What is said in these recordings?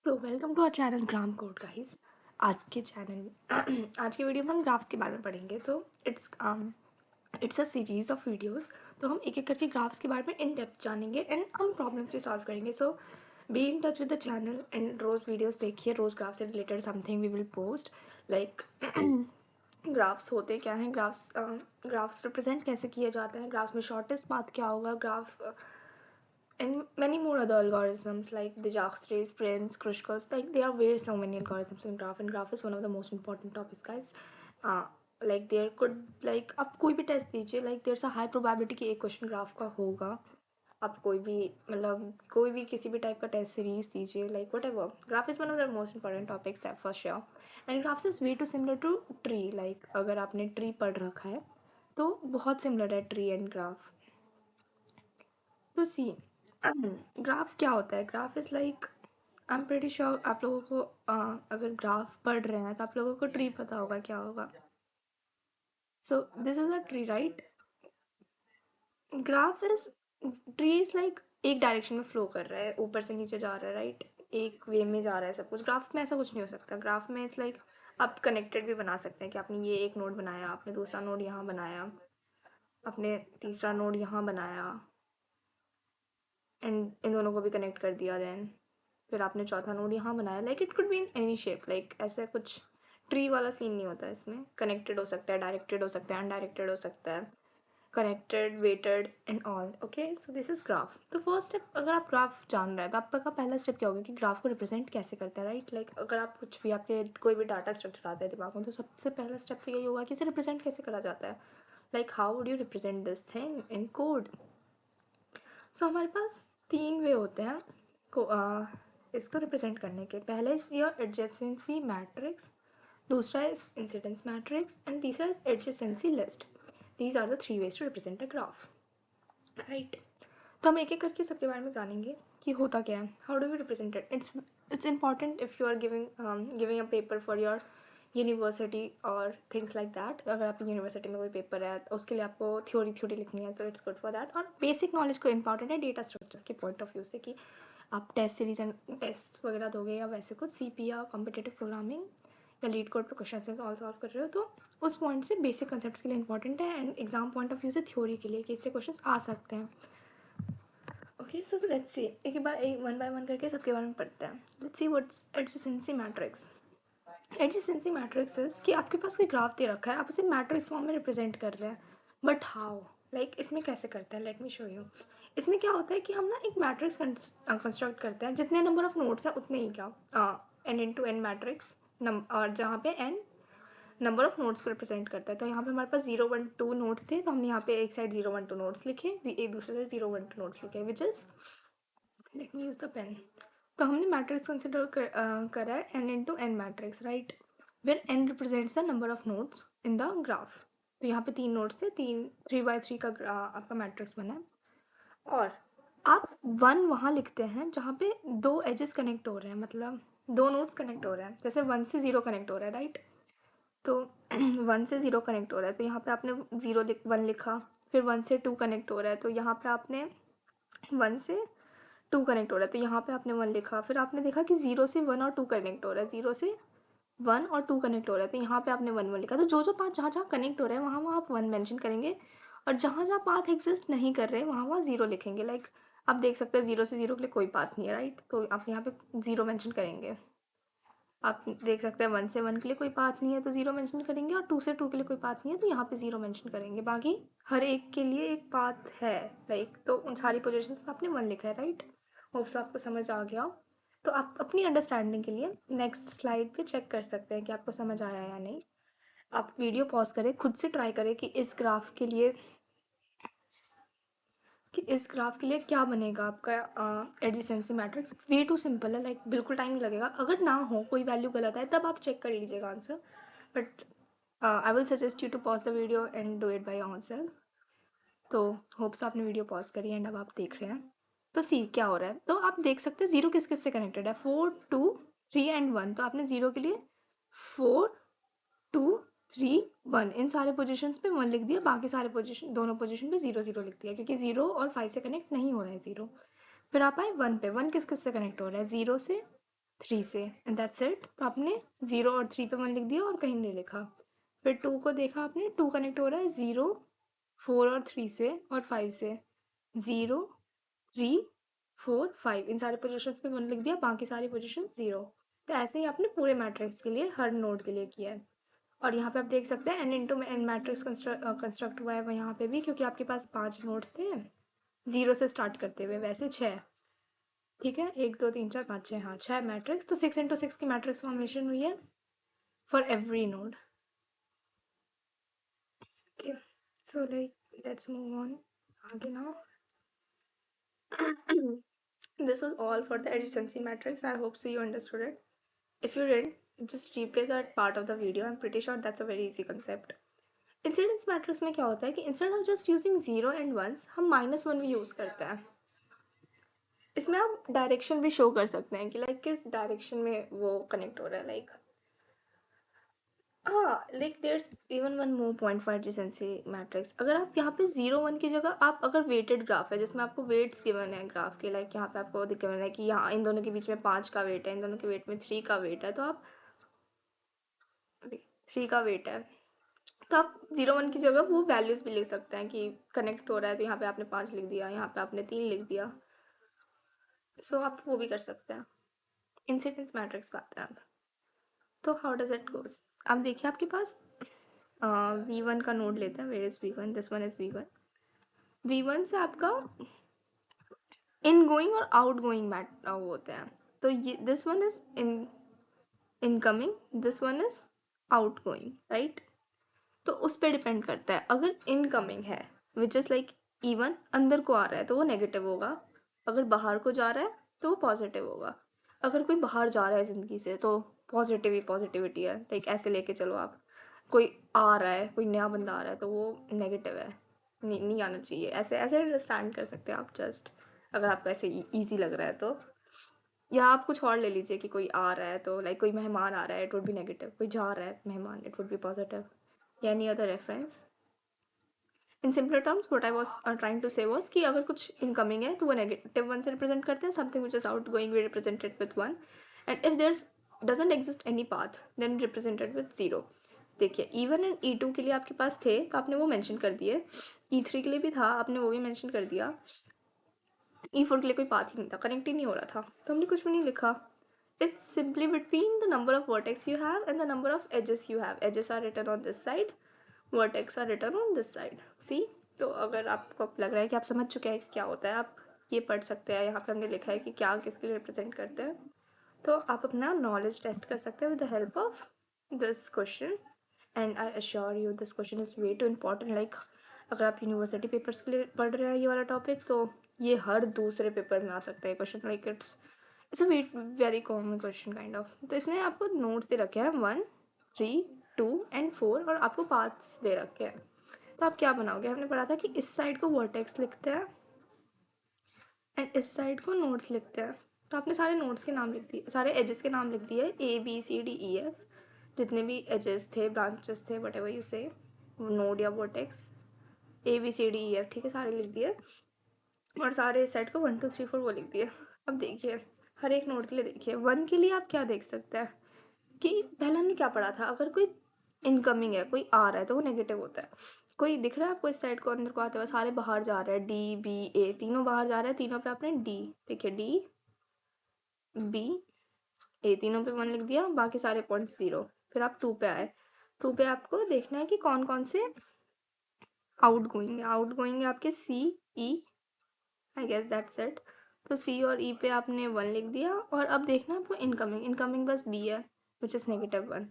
तो welcome to our channel gram code guys. आज के चैनल आज के वीडियो में हम ग्राफ्स के बारे में पढ़ेंगे। तो it's a series of videos. तो हम एक एक करके ग्राफ्स के बारे में इन डेप्थ जानेंगे एंड हम प्रॉब्लम्स भी सॉल्व करेंगे। So be in touch with the channel and रोज़ वीडियोस देखिए। रोज़ ग्राफ से related something we will post like graphs होते क्या हैं, ग्राफ्स रिप्रेजेंट कैसे किए जाते हैं, ग्राफ्स में शॉर्टेस्ट पाथ क्या होगा, graph and many more other algorithms like Dijkstra's, Prince, Kruskal. Like there are very so many algorithms in graph, and graph is one of the most important topics, guys. uh, like there could like आप कोई भी test दीजिए, like there's a high probability कि एक question graph का होगा। आप कोई भी मतलब कोई भी किसी भी टाइप का टेस्ट सीरीज दीजिए, like whatever, graph is one of the most important topics that for sure. and graphs is way too similar to tree. like अगर आपने ट्री पढ़ रखा है तो बहुत सिमिलर है ट्री एंड ग्राफ। तो सी ग्राफ क्या होता है? Graph is like I am pretty sure आप लोगों को अगर ग्राफ पढ़ रहे हैं तो आप लोगों को ट्री पता होगा क्या होगा। सो this is a tree, right? Graph is tree is like एक डायरेक्शन में फ्लो कर रहा है, ऊपर से नीचे जा रहा है, राइट? एक वे में जा रहा है सब कुछ। ग्राफ में ऐसा कुछ नहीं हो सकता। ग्राफ में इट्स लाइक आप कनेक्टेड भी बना सकते हैं कि आपने ये एक नोड बनाया, आपने दूसरा नोड यहाँ बनाया, आपने तीसरा नोड यहाँ बनाया एंड इन दोनों को भी कनेक्ट कर दिया। देन फिर आपने चौथा नोड यहाँ बनाया। Like it could be in any shape. Like ऐसा कुछ ट्री वाला सीन नहीं होता इसमें। कनेक्टेड हो सकता है, डायरेक्टेड हो सकता है, अनडायरेक्टेड हो सकता है, connected, weighted and all. Okay, so this is graph. तो फर्स्ट स्टेप, अगर आप ग्राफ जान रहे हैं तो आपका पहला स्टेप क्या होगा कि ग्राफ को रिप्रेजेंट कैसे करता है, राइट? लाइक अगर आप कुछ भी आपके कोई भी डाटा स्ट्रक्चर आता है दिमाग में तो सबसे पहला स्टेप तो यही होगा कि इसे रिप्रेजेंट कैसे करा जाता है। Like how would you represent this thing in code? So हमारे पास तीन वे होते हैं को इसको रिप्रेजेंट करने के। पहले इज योर एडजेसेंसी मैट्रिक्स, दूसरा इज इंसिडेंस मैट्रिक्स एंड तीसरा is adjacency list. These are the three ways to represent a graph, right? तो हम एक एक करके सबके बारे में जानेंगे कि होता क्या है, how do we represent it. It's important if you are giving a paper for your university और थिंग्स लाइक दैट। अगर आपकी यूनिवर्सिटी में कोई पेपर है तो उसके लिए आपको थ्योरी लिखनी है तो इट्स गुड फॉर दैट। और बेसिक नॉलेज को इंपॉर्टेंट है डेटा स्ट्रक्चर्स के पॉइंट ऑफ व्यू से कि आप टेस्ट सीरीज एंड टेस्ट वगैरह दोगे या वैसे कुछ CP या कॉम्पिटेटिव प्रोग्रामिंग या लीड कोड पर क्वेश्चन ऑल सॉल्व कर रहे हो तो उस पॉइंट से बेसिक कंसेप्ट के लिए इंपॉर्टेंट है and exam point of view से थ्योरी के लिए कि इससे क्वेश्चन आ सकते हैं। ओके, सो लेट्स सी एक बार एक वन बाय वन करके सबके बारे में पढ़ते हैं। Let's see what's adjacency matrix. Adjacency matrix is कि आपके पास कोई ग्राफ दे रखा है, आप उसे मैट्रिक्स फॉर्म में रिप्रेजेंट कर रहे हैं। बट हाउ, लाइक इसमें कैसे करते हैं? Let me show you. इसमें क्या होता है कि हम ना एक मैट्रिक्स कंस्ट्रक्ट करते हैं। जितने नंबर ऑफ नोड्स हैं उतने ही क्या n इंटू एन मैट्रिक्स और जहाँ पे n नंबर ऑफ नोड्स को रिप्रेजेंट करता है। तो यहाँ पे हमारे पास 0 1 2 नोड्स थे तो हमने यहाँ पे एक साइड 0 1 2 नोड्स लिखे, एक दूसरे से 0 1 2 नोड्स लिखे, which is let me use the pen. तो हमने मैट्रिक्स कंसिडर करा है n into n matrix, right? Where n represents the number of nodes in the graph. तो यहाँ पे 3 नोड्स थे, 3 3 by 3 का आपका मैट्रिक्स बना है। और आप 1 वहाँ लिखते हैं जहाँ पे दो एजेस कनेक्ट हो रहे हैं, मतलब दो नोड्स कनेक्ट हो रहे हैं। जैसे 1 से 0 कनेक्ट हो रहा है, राइट? तो 1 से 0 कनेक्ट हो रहा है तो यहाँ पे आपने 1 लिखा। फिर 1 से 2 कनेक्ट हो रहा है तो यहाँ पे आपने 1 से 2 कनेक्ट हो रहा है तो यहाँ पे आपने 1 लिखा। फिर आपने देखा कि 0 से 1 और 2 कनेक्ट हो रहा है, 0 से 1 और 2 कनेक्ट हो रहा है तो यहाँ पे आपने 1 लिखा। तो जो पाथ जहाँ जहाँ कनेक्ट हो रहे हैं वहाँ वहाँ आप 1 मेंशन करेंगे और जहाँ जहाँ पाथ एग्जिस्ट नहीं कर रहे वहाँ वहाँ 0 लिखेंगे। लाइक आप देख सकते हैं 0 से 0 के लिए कोई पाथ नहीं है, राइट? तो आप यहाँ पे 0 मेंशन करेंगे। आप देख सकते हैं 1 से 1 के लिए कोई पाथ नहीं है तो 0 मेंशन करेंगे और 2 से 2 के लिए कोई पाथ नहीं है तो यहाँ पे 0 मेंशन करेंगे। बाकी हर एक के लिए एक पाथ है, लाइक तो उन सारी पोजीशंस में आपने 1 लिखा है, राइट? होप्स आपको समझ आ गया हो। तो आप अपनी अंडरस्टैंडिंग के लिए नेक्स्ट स्लाइड पे चेक कर सकते हैं कि आपको समझ आया या नहीं। आप वीडियो पॉज करें, खुद से ट्राई करें कि इस ग्राफ के लिए क्या बनेगा आपका adjacency matrix. Way too simple है, लाइक बिल्कुल टाइम नहीं लगेगा। अगर ना हो, कोई वैल्यू गलत है तब आप चेक कर लीजिएगा answer, but I will suggest you to pause the video and do it by yourself. तो होप्स आपने वीडियो पॉज करी एंड अब आप देख रहे हैं। तो सी क्या हो रहा है तो आप देख सकते हैं 0 किस किस से कनेक्टेड है, 4 2 3 एंड 1। तो आपने 0 के लिए 4 2 3 1 इन सारे पोजीशंस पे 1 लिख दिया, बाकी सारे पोजीशन दोनों पोजीशन पे 0 0 लिख दिया क्योंकि 0 और 5 से कनेक्ट नहीं हो रहा है 0। फिर आप आए 1 पे, 1 किस किस से कनेक्ट हो रहा है, 0 से 3 से, एंड दैट्स इट। तो आपने 0 और 3 पे 1 लिख दिया और कहीं नहीं लिखा। फिर 2 को देखा आपने, 2 कनेक्ट हो रहा है 0, 4 और 3 से और 5 से। 0, 3, 4, 5 इन सारे पोजीशंस पे 1 लिख दिया, बाकी सारी पोजीशन 0। तो ऐसे ही आपने पूरे मैट्रिक्स के लिए हर नोड के लिए किया है। और यहाँ पे आप देख सकते हैं n into n matrix construct हुआ है वो यहाँ पे भी, क्योंकि आपके पास 5 नोड्स थे 0 से स्टार्ट करते हुए, वैसे 6। ठीक है, 1 2 3 4 5 6, हाँ 6 मैट्रिक्स। तो 6 × 6 की मैट्रिक्स फॉर्मेशन हुई है for every node. Okay, so like let's move on आगे now. This was all for the adjacency matrix. I hope so you understood it. If you didn't, just replay that part of the video. I'm pretty sure that's a very easy concept. Incidence matrix में क्या होता है कि instead of just using 0 and 1 हम -1 भी use करते हैं। इसमें आप डायरेक्शन भी शो कर सकते हैं कि लाइक किस डायरेक्शन में वो कनेक्ट हो रहा है। लाइक हाँ, like there's even one more point for adjacency matrix. अगर आप यहाँ पे 0 1 की जगह आप अगर वेटेड ग्राफ है जिसमें आपको वेट्स गिवन है ग्राफ के, लाइक यहाँ पे आपको गिवन है कि यहाँ इन दोनों के बीच में 5 का वेट है, इन दोनों के वेट में 3 का वेट है, तो आप 3 का वेट है, तो आप 0 1 की जगह वो वैल्यूज़ भी लिख सकते हैं कि कनेक्ट हो रहा है, तो यहाँ पे आपने 5 लिख दिया, यहाँ पे आपने 3 लिख दिया। सो आप वो भी कर सकते हैं। इंसिडेंस मैट्रिक्स पे आते हैं अब। तो हाउ डज इट गोज, अब देखिए आपके पास V1 का नोड लेते हैं। Where is V1, this one is V1। V1 से आपका इन गोइंग और आउट गोइंग मैट वो होते हैं। तो ये this one is incoming, this one is outgoing, right. तो उस पर डिपेंड करता है। अगर इनकमिंग है विच इज़ लाइक इवन अंदर को आ रहा है तो वो नेगेटिव होगा, अगर बाहर को जा रहा है तो वो पॉजिटिव होगा। अगर कोई बाहर जा रहा है ज़िंदगी से तो पॉजिटिव ही पॉजिटिविटी है, लाइक ऐसे लेके चलो आप। कोई आ रहा है, कोई नया बंदा आ रहा है तो वो नेगेटिव है, नहीं आना चाहिए, ऐसे ऐसे अंडरस्टैंड कर सकते हैं आप जस्ट, अगर आपको ऐसे ईजी लग रहा है तो। या आप कुछ और ले लीजिए कि कोई आ रहा है तो लाइक कोई मेहमान आ रहा है, इट वुड बी नेगेटिव। कोई जा रहा है मेहमान, इट वुड बी पॉजिटिव। या any other reference. In simpler terms what I was trying to say was कि अगर कुछ इनकमिंग है तो वो नेगेटिव 1 से रिप्रेजेंट करते हैं, something which is outgoing we represented with 1, and if there doesn't exist any path then represented with 0। देखिए E1 एंड E2 के लिए आपके पास थे तो आपने वो मेंशन कर दिए, E3 के लिए भी था आपने वो भी मेंशन कर दिया, E4 के लिए कोई पाथ ही नहीं था, कनेक्ट ही नहीं हो रहा था, तो हमने कुछ भी नहीं लिखा। It's simply between the number of vertex you have and the number of edges you have. Edges are written on this side, vertex are written on this side. See? तो अगर आपको लग रहा है कि आप समझ चुके हैं कि क्या होता है, आप ये पढ़ सकते हैं। यहाँ पे हमने लिखा है कि क्या किसके लिए रिप्रेजेंट करते हैं, तो आप अपना नॉलेज टेस्ट कर सकते हैं with the help of this question. And I assure you this question is way too important. Like अगर आप यूनिवर्सिटी पेपर्स के लिए पढ़ रहे हैं ये वाला टॉपिक, तो ये हर दूसरे पेपर में आ सकता है question. Like it's a very common question kind of. तो इसमें आपको नोट्स दे रखे हैं 1, 3, 2 एंड 4, और आपको पाथ्स दे रखे हैं। तो आप क्या बनाओगे, हमने पढ़ा था कि इस साइड को वर्टेक्स लिखते हैं एंड इस साइड को नोड्स लिखते हैं। तो आपने सारे नोड्स के नाम लिख दिए, सारे एजेस के नाम लिख दिए, ABCDEF, जितने भी एजेस थे, ब्रांचेस थे, वट एवर यू से, नोड या वर्टेक्स, ABCDEF, ठीक है, सारे लिख दिए। और सारे सेट को 1 2 3 4 वो लिख दिए। अब देखिए हर एक नोड के लिए देखिए 1 के लिए आप क्या देख सकते हैं कि पहले हमने क्या पढ़ा था, अगर कोई इनकमिंग है, कोई आ रहा है तो वो नेगेटिव होता है। कोई दिख रहा है आपको इस साइड को अंदर को आते हुए, सारे बाहर जा रहे हैं, D B A तीनों बाहर जा रहे हैं, तीनों पे आपने D, देखिए D B A तीनों पे 1 लिख दिया, बाकी सारे पॉइंट 0। फिर आप 2 पे आए, 2 पे आपको देखना है कि कौन कौन से आउट गोइंग है। आउट गोइंग है आपके CE, I guess that's it. तो C और E पे आपने 1 लिख दिया, और अब देखना आपको इनकमिंग, इनकमिंग बस B है विच इज़ -1,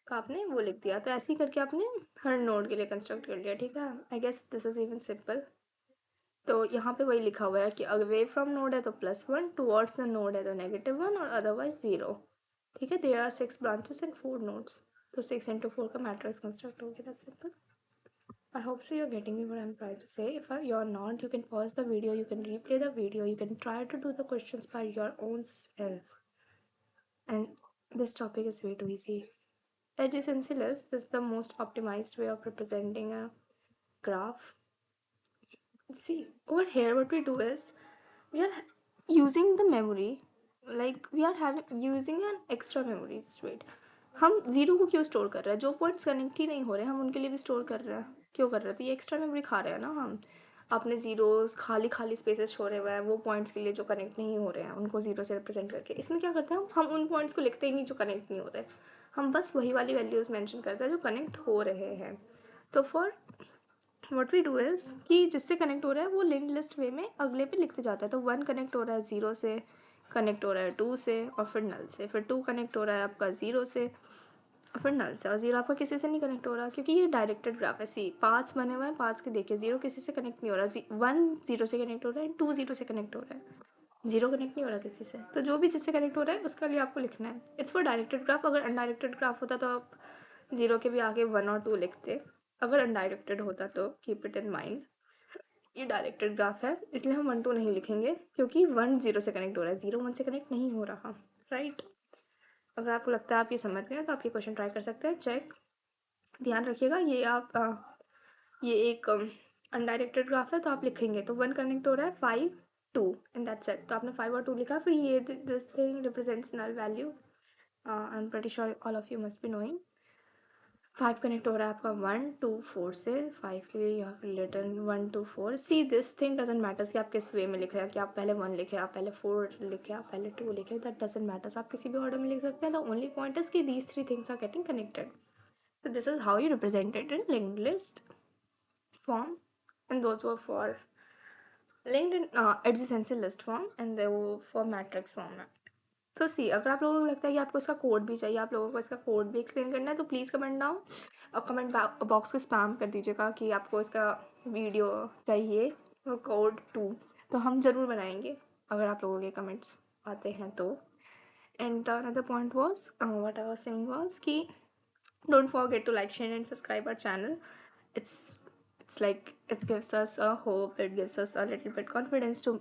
तो आपने वो लिख दिया। तो ऐसे ही करके आपने हर नोड के लिए कंस्ट्रक्ट कर लिया, ठीक है। I guess this is even simple. तो यहाँ पे वही लिखा हुआ है कि अवे फ्रॉम नोड है तो +1, टुवर्ड्स द नोड है तो -1 और अदरवाइज 0, ठीक है। There are 6 branches and 4 nodes, तो 6 × 4 का मैट्रिक्स कंस्ट्रक्ट हो गया, that's simple. I hope so you're getting me what I'm trying to say. If you're not, you can pause the video, you can replay the video, you can try to do the questions by your own self. And this topic is way too easy. Adjacency list is the most optimized way of representing a graph. See, over here what we do is we are using the memory like we are having using an extra memory. Wait, हम zero को क्यों store कर रहे हैं? जो points connect ही नहीं हो रहे हम उनके लिए भी स्टोर कर रहे हैं. क्यों कर रहे हैं? तो ये एक्स्ट्रा मेमोरी खा रहे हैं ना हम. अपने ज़ीरोज़ खाली खाली स्पेसेस छोड़े हुए हैं वो पॉइंट्स के लिए जो कनेक्ट नहीं हो रहे हैं उनको ज़ीरो से रिप्रेजेंट करके. इसमें क्या करते हैं हम उन पॉइंट्स को लिखते ही नहीं जो कनेक्ट नहीं हो रहे. हम बस वही वाली वैल्यूज़ मेंशन करते हैं जो कनेक्ट हो रहे हैं. तो for what we do is कि जिससे कनेक्ट हो रहा है वो लिंक्ड लिस्ट वे में अगले पे लिखते जाता है. तो 1 कनेक्ट हो रहा है 0 से, कनेक्ट हो रहा है 2 से और फिर नल से. फिर 2 कनेक्ट हो रहा है आपका 0 से और फिर नल से. और 0 आपका किसी से नहीं कनेक्ट हो रहा क्योंकि ये डायरेक्टेड ग्राफ है. सी पाथ्स बने हुए हैं, पाथ्स के देखिए 0 किसी से कनेक्ट नहीं हो रहा. 1 0 से कनेक्ट हो रहा है, 2 0 से कनेक्ट हो रहा है, 0 कनेक्ट नहीं हो रहा किसी से. तो जो भी जिससे कनेक्ट हो रहा है उसका लिए आपको लिखना है. It's for directed graph. अगर अनडायरेक्टेड ग्राफ होता तो आप 0 के भी आगे 1 और 2 लिखते. अगर अनडायरेक्टेड होता तो कीप इट इन माइंड. ये डायरेक्टेड ग्राफ है इसलिए हम 1 2 नहीं लिखेंगे क्योंकि 1 0 से कनेक्ट हो रहा है, 0 1 से कनेक्ट नहीं हो रहा. राइट. अगर आपको लगता है आप ये समझ गए तो आप ये क्वेश्चन ट्राई कर सकते हैं. चेक. ध्यान रखिएगा ये आप ये एक अनडायरेक्टेड ग्राफ है तो आप लिखेंगे तो 1 कनेक्ट हो रहा है 5 2 एंड दैट्स इट. तो आपने 5 और 2 लिखा. फिर ये this thing represents null value. I am pretty sure all of you must be knowing. 5 connect हो रहा है आपका 1 2 4 से. 5 के लिए you have written 1 2 4. See this thing doesn't matters कि आप किस वे में लिख रहे हैं, कि आप पहले 1 लिखे, आप पहले 4 लिखे, आप पहले 2 लिखे. That doesn't matters. आप किसी भी ऑर्डर में लिख सकते हैं. द ओनली पॉइंट इज कि these 3 things are getting connected. So this is how you represent it in linked list form, and those were for linked in adjacency list form, and they were for matrix format. तो सी अगर आप लोगों को लगता है कि आपको इसका कोड भी चाहिए, आप लोगों को इसका कोड भी एक्सप्लेन करना है तो प्लीज़ कमेंट डाउन और कमेंट बॉक्स को स्पैम कर दीजिएगा कि आपको इसका वीडियो चाहिए और कोड 2. तो हम ज़रूर बनाएंगे अगर आप लोगों के कमेंट्स आते हैं तो. And the another point was what I was saying was कि don't forget to like, share and subscribe our channel. It's like it gives us a hope, it gives us a little bit confidence to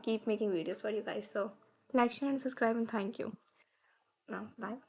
keep making videos for you guys. So like, share and subscribe, and thank you. Now bye.